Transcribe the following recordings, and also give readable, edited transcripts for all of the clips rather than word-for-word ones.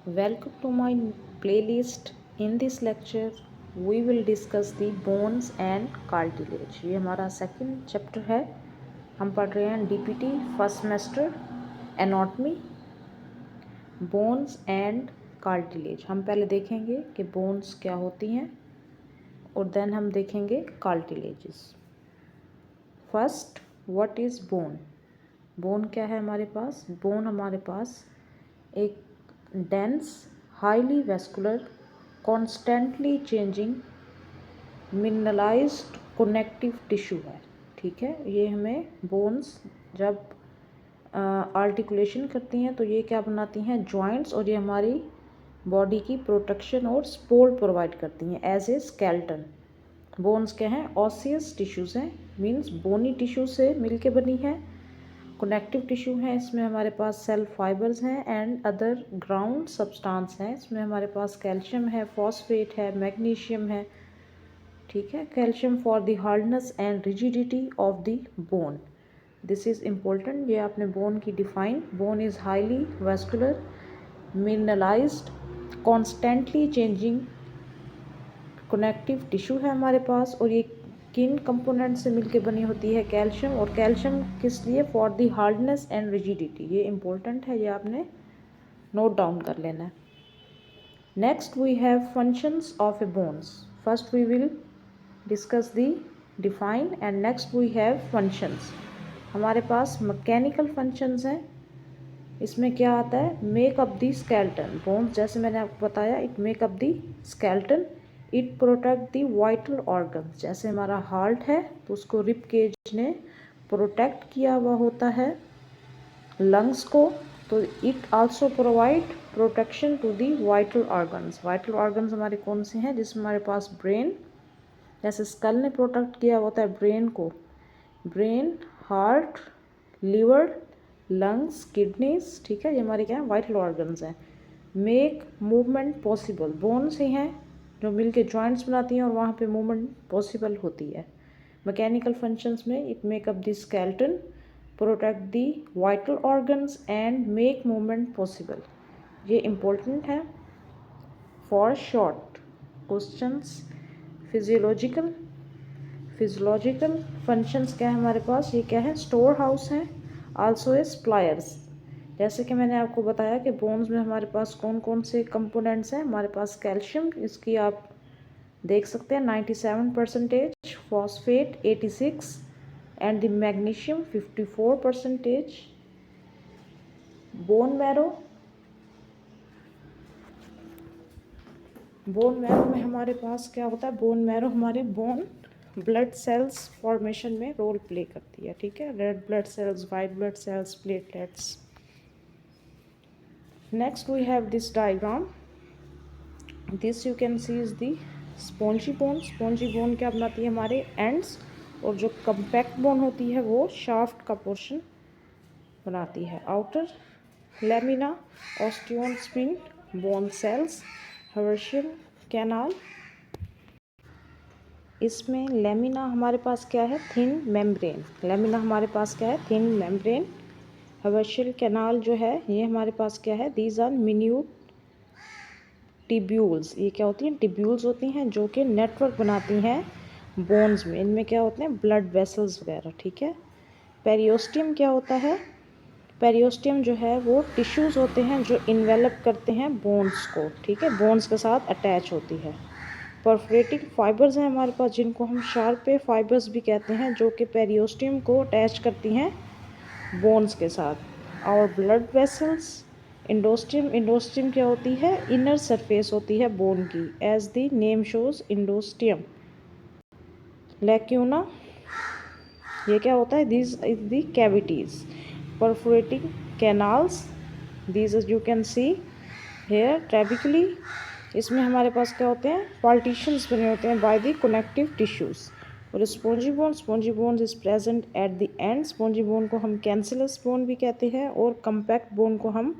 Welcome to my playlist. In this lecture, we will discuss the bones and cartilage. ये हमारा second chapter है. हम पढ़ रहे हैं DPT first semester anatomy, bones and cartilage. हम पहले देखेंगे कि बोन्स क्या होती हैं और देन हम देखेंगे cartilages. First, what is bone? Bone क्या है हमारे पास? बोन हमारे पास एक dense, highly vascular, constantly changing mineralised connective tissue है. ठीक है, ये हमें बोन्स जब आर्टिकुलेशन करती हैं तो ये क्या बनाती हैं? जॉइंट्स. और ये हमारी बॉडी की प्रोटेक्शन और सपोर्ट प्रोवाइड करती हैं एज ए स्केलेटन. बोन्स क्या हैं? ऑसियस टिश्यूज़ हैं, मीन्स बोनी टिश्यू से मिलके बनी है. कनेक्टिव टिश्यू है, इसमें हमारे पास सेल फाइबर्स हैं एंड अदर ग्राउंड सब्सटेंस हैं. इसमें हमारे पास कैल्शियम है, फॉस्फेट है, मैग्नीशियम है. ठीक है, calcium for the hardness and rigidity of the bone. This is important. ये आपने बोन की define. Bone is highly vascular, mineralised, constantly changing connective tissue है हमारे पास. और ये किन कंपोनेंट से मिलके बनी होती है? कैल्शियम. और कैल्शियम किस लिए? For the hardness and rigidity. ये इम्पोर्टेंट है, ये आपने नोट डाउन कर लेना है. Next we have functions of a bones. First we will discuss the define and next we have functions. हमारे पास मैकेनिकल फंक्शंस हैं. इसमें क्या आता है? Make up the skeleton. Bones, जैसे मैंने आपको बताया, it make up the skeleton. It protect the vital organs. जैसे हमारा हार्ट है तो उसको रिब केज ने प्रोटेक्ट किया हुआ होता है. लंग्स को तो it also provide protection to the vital organs. Vital organs हमारे कौन से हैं? जिसमें हमारे पास ब्रेन, जैसे स्कल ने प्रोटेक्ट किया होता है ब्रेन को. Brain, heart, liver, lungs, kidneys. ठीक है, ये हमारे क्या है? वाइटल ऑर्गन्स हैं. Make movement possible. बोन्स ही हैं जो मिलके जॉइंट्स बनाती हैं और वहाँ पे मूवमेंट पॉसिबल होती है. मैकेनिकल फंक्शंस में it make up the skeleton, protect the vital organs and make movement possible. ये इम्पोर्टेंट है for short questions. Physiological functions क्या है हमारे पास? ये क्या है? स्टोर हाउस है, आल्सो ए स्प्लायर्स. जैसे कि मैंने आपको बताया कि बोन्स में हमारे पास कौन कौन से कंपोनेंट्स हैं. हमारे पास कैल्शियम, इसकी आप देख सकते हैं 97%, phosphate 86 and the magnesium 54%. Bone marrow में हमारे पास क्या होता है? बोन मैरो हमारे बोन ब्लड सेल्स फॉर्मेशन में रोल प्ले करती है. ठीक है, red blood cells, white blood cells, platelets. Next we have this diagram. This you can see is the spongy bone. Spongy bone क्या बनाती है? हमारे एंड्स. और जो कम्पैक्ट बोन होती है वो शाफ्ट का पोर्शन बनाती है. Outer lamina, osteon spin, bone cells, Haversian canal. इसमें लेमिना हमारे पास क्या है? Thin membrane. लेमिना हमारे पास क्या है? Thin membrane. हर्शियल कैनाल जो है ये हमारे पास क्या है? These are minute tubules. ये क्या होती हैं? टिब्यूल्स होती हैं जो कि नेटवर्क बनाती हैं बोन्स में. इनमें क्या होते हैं? ब्लड वेसल्स वगैरह. ठीक है. पेरियोस्टियम क्या होता है? पेरियोस्टियम जो है वो टिश्यूज़ होते हैं जो इन्वेलप करते हैं बोन्स को. ठीक है, बोन्स के साथ अटैच होती है. परफोरेटिंग फाइबर्स हैं हमारे पास जिनको हम शार्पे फाइबर्स भी कहते हैं, जो कि पेरियोस्टियम को अटैच करती हैं बोन्स के साथ. और ब्लड वेसल्स, इंडोस्टियम क्या होती है? इनर सरफेस होती है बोन की, as the name shows endosteum. Lacuna ये क्या होता है? This is the cavities. Perforating canals, this is you can see here trabeculae. इसमें हमारे पास क्या होते हैं? पार्टीशंस बने होते हैं बाय द कनेक्टिव टिश्यूज़. और spongy bone is present at the end. Spongy bone को हम कैंसिलस बोन भी कहते हैं और कम्पैक्ट बोन को हम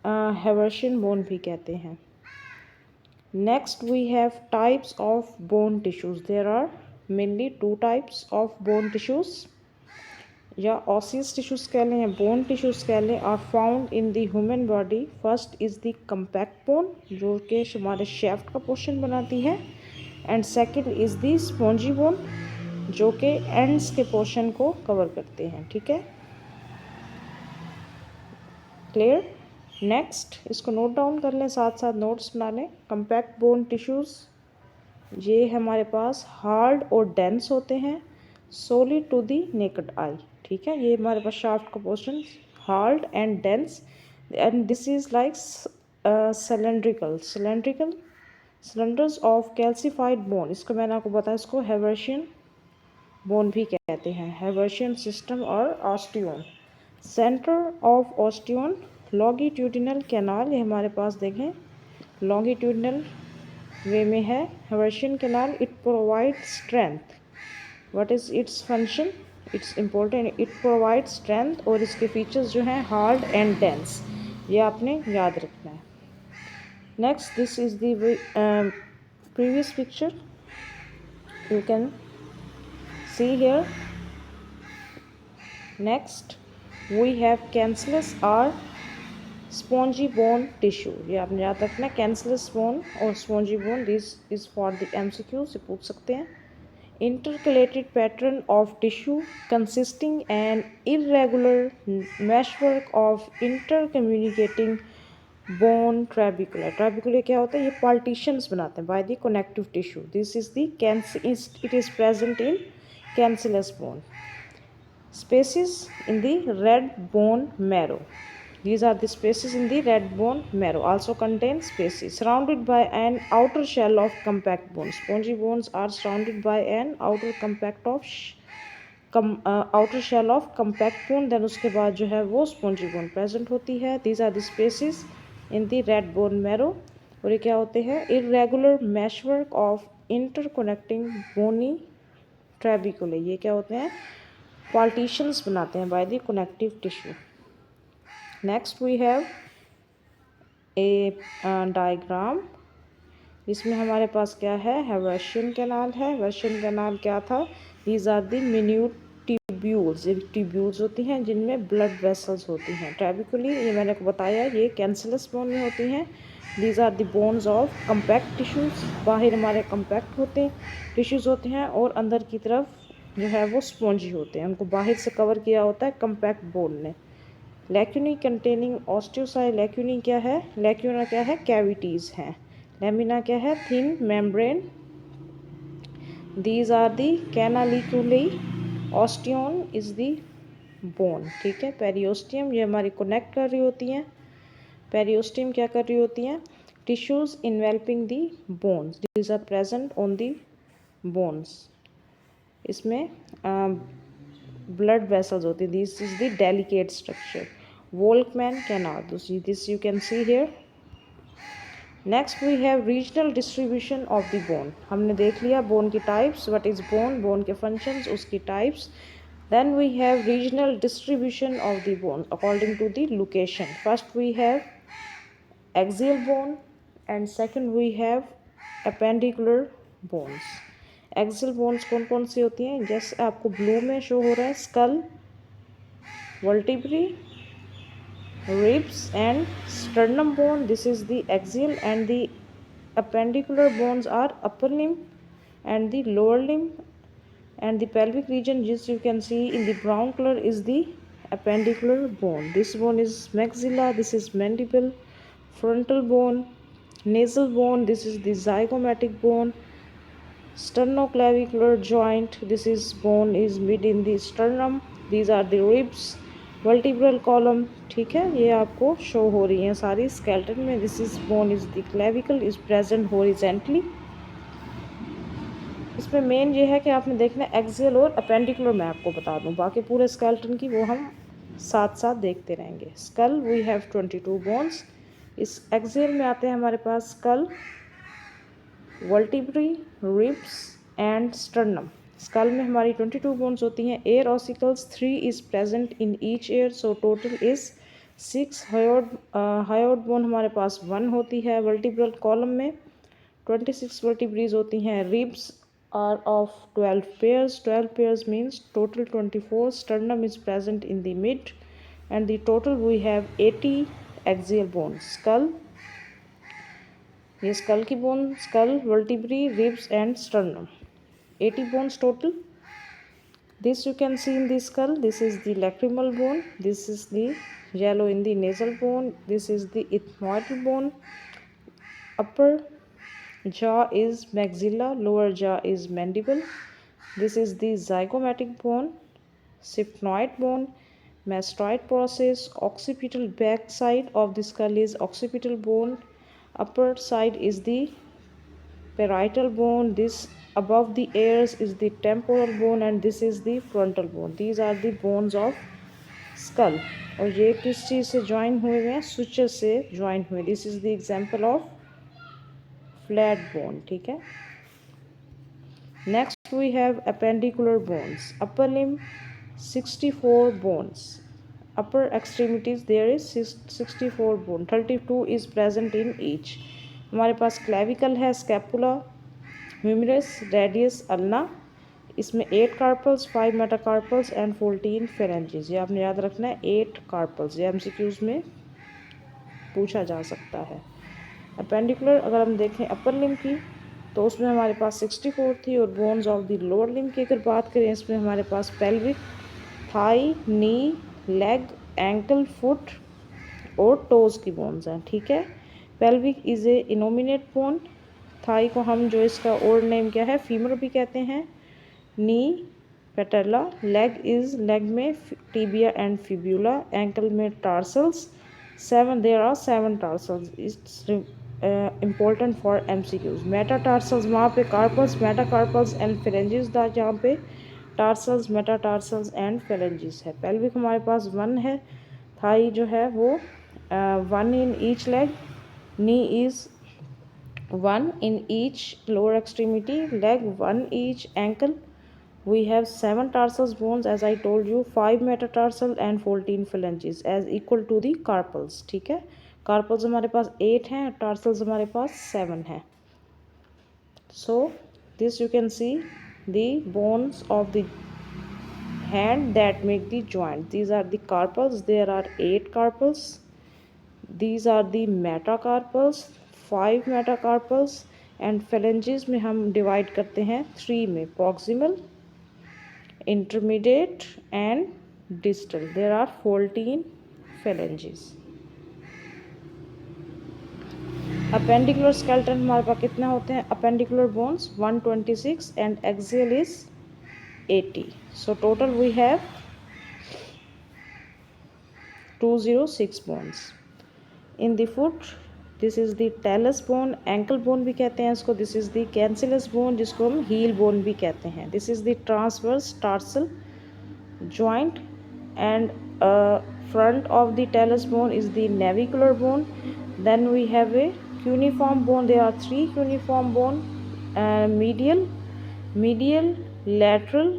हेवर्शियन बोन भी कहते हैं. Next we have types of bone tissues. There are mainly two types of bone tissues. या ऑसियस टिश्यूज़ कह लें या बोन टिश्यूज़ कह लें, are found in the human body. First is the compact bone, जो कि हमारे शेफ्ट का पोर्शन बनाती है, and second is the spongy bone, जो कि एंड्स के पोर्शन को कवर करते हैं। ठीक है, क्लियर। नेक्स्ट इसको नोट डाउन कर लें, साथ साथ नोट्स बना लें। कम्पैक्ट बोन टिश्यूज़ ये हमारे पास हार्ड और डेंस होते हैं, solid to the naked eye. ठीक है, ये हमारे पास शाफ्ट का portion hard and dense, and this is like cylindrical cylinders of calcified bone. इसको मैंने आपको बताया, इसको हेवर्शियन बोन भी कहते हैं, हेवर्शियन सिस्टम और osteon. Centre of osteon longitudinal canal, ये हमारे पास देखें लॉन्गिट्यूडिनल वे में है। Haversian canal, it provide strength. What is its function? It's important, it provide strength, और इसके फीचर्स जो हैं हार्ड एंड डेंस, ये आपने याद रखना है। Next this is the previous picture you can see here. Next we have cancellous or spongy bone tissue. ये आपने याद रखना है, cancellous bone और spongy bone, this is for the MCQ से पूछ सकते हैं। Intercalated pattern of tissue consisting an irregular meshwork of intercommunicating bone trabecula. Trabecula क्या होता है? ये partitions बनाते हैं by the connective tissue. This is the it is present in cancellous bone. Spaces in the red bone marrow. These are the spaces in the red bone marrow. Also contain spaces surrounded by an outer shell of compact bone. Spongy bones are surrounded by an outer outer shell of compact bone. Then उसके बाद जो है वो spongy bone present होती है. These are the spaces in the red bone marrow. और ये क्या होते हैं? Irregular meshwork of interconnecting bony trabeculae. ये क्या होते हैं? पार्टीशंस बनाते हैं by the connective tissue. Next we have a diagram. इसमें हमारे पास क्या है? हेवर्शियन कैनाल है। हेवर्शियन कैनाल क्या था? These are the minute tubules. ये ट्यूब्यूल्स होती हैं जिनमें ब्लड वेसल्स होती हैं। ट्रैबिकुली ये मैंने को बताया, ये कैंसलस बोन में होती हैं। These are the bones of compact tissues. बाहर हमारे कम्पैक्ट होते टिश्यूज़ होते हैं और अंदर की तरफ जो है वो स्पॉन्जी होते हैं। उनको बाहर से कवर किया होता है कम्पैक्ट बोन ने। लैक्यूनी कंटेनिंग ऑस्टियोसाइट। लैक्यूनी क्या है? लैक्यूना क्या है? कैविटीज़ हैं। लेमिना क्या है? Thin membrane. These are the canaliculi. Osteon is the bone. ठीक है, पेरियोस्टियम ये हमारी कनेक्ट कर रही होती हैं। पेरियोस्टियम क्या कर रही होती हैं? Tissues enveloping the bones, these are present on the bones. इसमें ब्लड वेसल्स होती है। This is the delicate structure. Volkmann canal, this you can see here. Next we have regional distribution of the bone. हमने देख लिया bone की types, what is bone, bone के functions, उसकी types. Then we have regional distribution of the bone according to the location. First we have axial bone and second we have appendicular bones. Axial bones कौन कौन सी होती हैं? जैसे आपको blue में show हो रहा है, skull, vertebrae, ribs and sternum bone. This is the axial, and the appendicular bones are upper limb and the lower limb, and the pelvic region, just you can see in the brown color, is the appendicular bone. This bone is maxilla, this is mandible, frontal bone, nasal bone, this is the zygomatic bone, sternoclavicular joint, this is bone is mid in the sternum, these are the ribs, vertebral column. ठीक है, ये आपको show हो रही हैं सारी skeleton में। This is bone is the clavicle is present horizontally. इसमें मेन ये है कि आपने देखना एक्सियल और अपेंडिकुलर, मैं आपको बता दूं, बाकी पूरे स्केलेटन की वो हम साथ साथ देखते रहेंगे। Skull we have 22 bones. इस एक्सियल में आते हैं हमारे पास skull, vertebrae, ribs and sternum. Skull में हमारी 22 बोन्स होती हैं। Ear ossicles 3 is present in each ear, so total is 6। Hyoid bone हमारे पास 1 होती है। वर्टिब्रल कॉलम में 26 वर्टिब्रीज होती हैं। Ribs are of 12 pairs. 12 pairs means total 24. Sternum is present in the mid, and the total we have 80 axial bones. Skull, ये skull की bone, skull, vertebrae, ribs and sternum. 80 bones total. This you can see in the skull. This is the lacrimal bone. This is the yellow in the nasal bone. This is the ethmoidal bone. Upper jaw is maxilla, lower jaw is mandible. This is the zygomatic bone, syphnoid bone, mastoid process. Occipital back side of the skull is occipital bone. Upper side is the parietal bone. This above the ears is the temporal bone, and this is the frontal bone. These are the bones of skull. और ये किस चीज़ से join हुए हैं? सुचस से join हुए. This is the example of flat bone. ठीक है. Next we have appendicular bones. Upper limb 64 bones. Upper extremities there is 64 bone. 32 is present in each. हमारे पास क्लेविकल है, स्कैपुला, ह्यूमरस, रेडियस, अल्ना. इसमें 8 carpals, 5 metacarpals and 14 फेरेंजेस. ये आपने याद रखना है. 8 कार्पल्स, ये एमसीक्यूज में पूछा जा सकता है. अपेंडिकुलर अगर हम देखें अपर लिम्ब की तो उसमें हमारे पास 64 थी. और bones of the lower limb की अगर बात करें, इसमें हमारे पास pelvic, thigh, knee, leg, ankle, foot और टोज की बोन्स हैं. ठीक है. Pelvic is a innominate bone. Thigh को हम जो इसका और नेम क्या है, फीमर भी कहते हैं. Knee, patella. Leg is, leg में टिबिया एंड फिब्यूला. एंकल में tarsals. 7 there are 7 tarsals. It's important for MCQs. Metatarsals वहाँ पे कार्पल्स, मेटाकार्पल्स एंड फेरेंजिस था, जहाँ पे टार्सल्स, मेटाटार्सल्स एंड फेरेंजिस है. पेल्विक हमारे पास 1 है. थाई जो है वो 1 in each leg. Knee is 1 in each lower extremity. Leg 1 each. Ankle we have 7 tarsal bones as I told you, 5 metatarsal and 14 phalanges as equal to the carpals. ठीक है. carpals हमारे पास 8 हैं, tarsals हमारे पास 7 हैं. So this you can see the bones of the hand that make the joint. These are the carpals. There are 8 carpals. These are the metacarpals, 5 metacarpals and phalanges में हम divide करते हैं 3 में, proximal, intermediate and distal. There are 14 phalanges. Appendicular skeleton हमारे पास कितने होते हैं? Appendicular bones 126 and axial is 80. So total we have 206 bones. In the foot, this is the talus bone, ankle bone भी कहते हैं इसको. This is the cancellous bone जिसको हम heel bone भी कहते हैं. This is the transverse tarsal joint, and front of the talus bone is the navicular bone. Then we have a cuneiform bone. There are 3 cuneiform bone, medial, lateral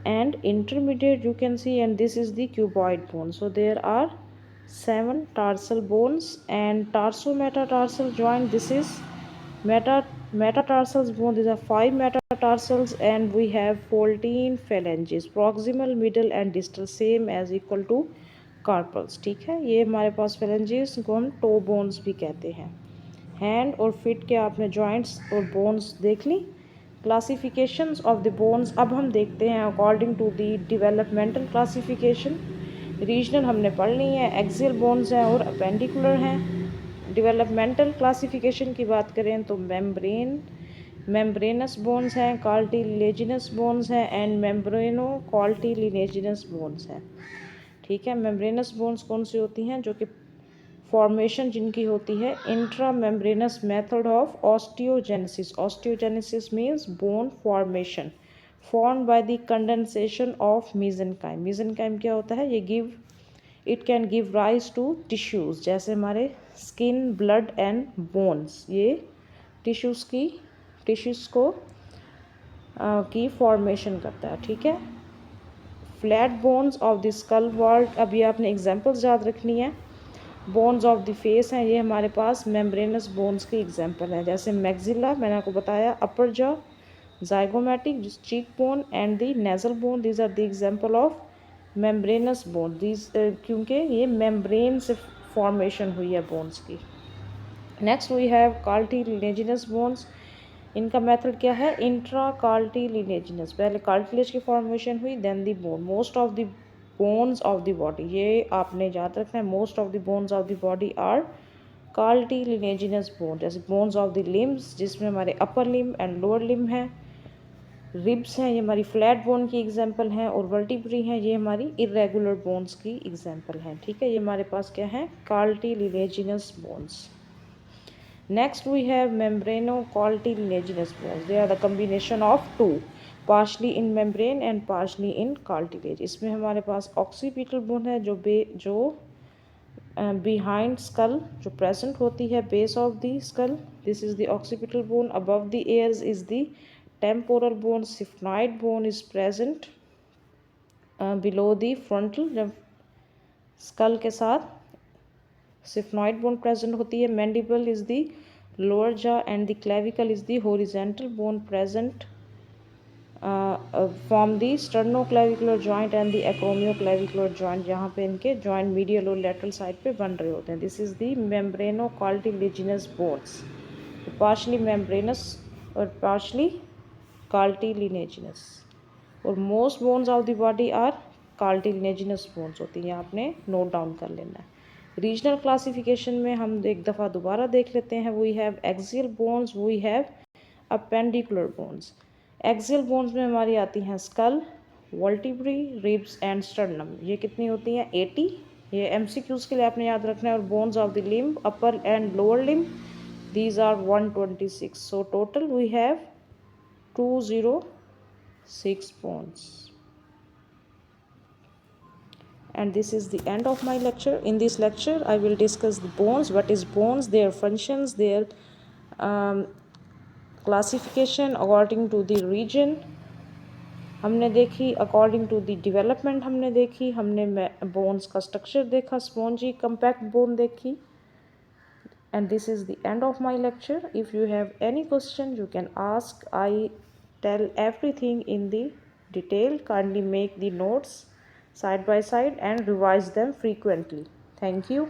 and intermediate you can see, and this is the cuboid bone. So there are 7 tarsal bones and tarso-metatarsal joint. This is metatarsal bone. These are 5 metatarsals and we have 14 phalanges. Proximal, middle and distal same as equal to carpals. ठीक है. ये हमारे पास phalanges को हम toe bones भी कहते हैं. Hand और फिट के आपने joints और bones देख ली. क्लासिफिकेशंस ऑफ द बोन्स अब हम देखते हैं according to the developmental classification. Regional हमने पढ़ ली है. एक्सियल बोन्स हैं और अपेंडिकुलर हैं. डेवलपमेंटल क्लासिफिकेशन की बात करें तो मेम्ब्रेनस बोन्स हैं, कार्टिलेजिनस बोन्स हैं एंड मेम्ब्रेनो कार्टिलेजिनस बोन्स हैं. ठीक है. मेम्ब्रेनस बोन्स कौन सी होती हैं? जो कि फॉर्मेशन जिनकी होती है intra membranes method of osteogenesis. Osteogenesis means bone formation formed by the condensation of mesenchyme. mesenchyme क्या होता है? ये it can give rise to tissues जैसे हमारे skin, blood and bones. ये tissues को की formation करता है. ठीक है. flat bones of the skull vault, अभी आपने examples याद रखनी है. bones of the face हैं, ये हमारे पास membranous bones की example है. जैसे maxilla मैंने आपको बताया, upper jaw, zygomatic, cheekbone and the nasal bone, these are the example of membranous bone. These क्योंकि ये membrane से formation हुई है bones की. Next we have cartilaginous bones. इनका मेथड क्या है? इंट्रा कार्टिलेजिनस, पहले कार्टिलेज की फॉर्मेशन हुई then the bone. Most of the bones of the body, ये आपने याद रखना है, most of the bones of the body are cartilaginous bone. जैसे बोन्स ऑफ द लिम्स जिसमें हमारे अपर लिम एंड लोअर लिम है, रिब्स हैं ये हमारी फ्लैट बोन की एग्जांपल हैं, और वर्टिब्री हैं ये हमारी इरेगुलर बोन्स की एग्जांपल हैं. ठीक है, ये हमारे पास क्या है? Cartilaginous bones. Next we have membranocartilaginous bones. They are the combination of two, partially in membrane and partially in cartilage. इसमें हमारे पास occipital bone है जो behind skull जो present होती है base of the skull. This is the occipital bone. Above the ears is the temporal bone. Sphenoid bone is present below the frontal, जब skull के साथ Sphenoid bone present होती है. Mandible is the lower jaw and the clavicle is the horizontal bone present from the sternoclavicular joint and the acromioclavicular joint, जहाँ पे इनके joint medial और lateral side पे बन रहे होते हैं. This is the membranocartilaginous bones, partially membranous और partially cartilaginous. और most bones of the body are cartilaginous bones होती हैं. आपने नोट डाउन कर लेना है. रीजनल क्लासिफिकेशन में हम एक दफ़ा दोबारा देख लेते हैं. We have axial bones, we have appendicular bones. Axial bones में हमारी आती हैं skull, vertebrae, ribs and sternum. ये कितनी होती हैं? 80. ये MCQs के लिए आपने याद रखना है. और bones of the limb, upper and lower limb, these are 126. So total we have 206 bones. And this is the end of my lecture. In this lecture I will discuss the bones, what is bones, their functions, their classification according to the region हमने देखी, according to the development हमने देखी, हमने bones का structure देखा, spongy compact bone देखी. And this is the end of my lecture. If you have any question you can ask. I tell everything in the detail. Kindly make the notes side by side and revise them frequently. Thank you.